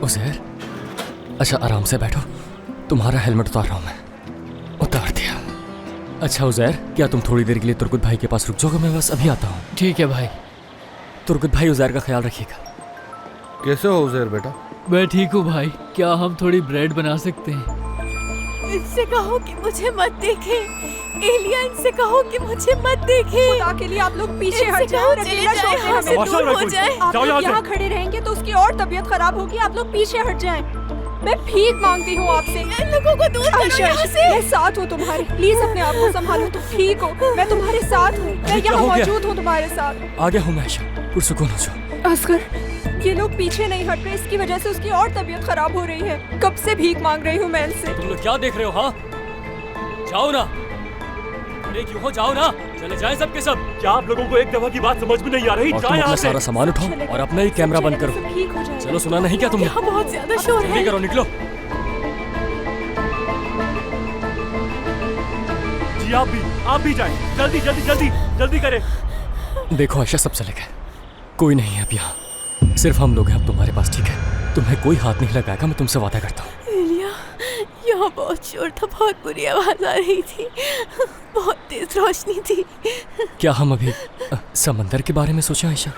उज़ैर, अच्छा आराम से बैठो, तुम्हारा हेलमेट उतार रहा हूँ मैं। उतार दिया। अच्छा उज़ैर, क्या तुम थोड़ी देर के लिए तुर्कुत भाई के पास रुक जाओगे? मैं बस अभी आता हूँ। ठीक है भाई। तुर्कुत भाई, उज़ैर का ख्याल रखिएगा। कैसे हो उज़ैर बेटा? मैं ठीक हूँ भाई। क्या हम थोड़ी ब्रेड बना सकते हैं? इनसे कहो कि मुझे मत देखे। एलिया, इनसे कहो कि मुझे मत देखे। खुदा के लिए आप लोग पीछे हट जाओ और अकेला छोड़ दें हमें। दूर हो जाए। आप लोग यहाँ खड़े रहेंगे तो उसकी और तबीयत खराब होगी। आप लोग पीछे हट जाएं। मैं भीख मांगती हूँ आपसे। इन लोगों को दूर करो यहाँ से। मैं साथ हूँ तुम्हारे। प्लीज अपने आप को संभालो। तुम ठीक हो? मैं तुम्हारे साथ हूँ। मैं यहाँ मौजूद हूँ तुम्हारे साथ। आ गया हूँ मैं आयशा, पुरसुकून हो जाओ। असगर, ये लोग पीछे नहीं हट रहे। इसकी वजह से उसकी और तबीयत खराब हो रही है। कब से भीख मांग रही हूँ मैं इनसे। तुम लोग क्या देख रहे हो? हाँ, जाओ ना। अरे क्यों हो, जाओ ना, चले जाएं सब के सब। क्या आप लोगों को एक दफा की बात समझ में नहीं आ रही? और तुम अपना सारा सामान उठाओ और अपना ही कैमरा बंद करो। ठीक हो जाएगा। चलो, सुना नहीं क्या तुमने? यहाँ बहुत ज्यादा शोर है। जल्दी करो, निकलो। जी आप भी जाएं। जल्दी जल्दी जल्दी जल्दी करें। देखो आयशा, सब चले गए, कोई नहीं है अब यहाँ, सिर्फ हम लोग हैं अब तुम्हारे पास, ठीक है? तुम्हें कोई हाथ नहीं लगाएगा, मैं तुमसे वादा करता हूँ। एलिया, यहाँ बहुत शोर था, बहुत बुरी आवाज आ रही थी, बहुत तेज रोशनी थी। क्या हम अभी समंदर के बारे में सोचें आयशा?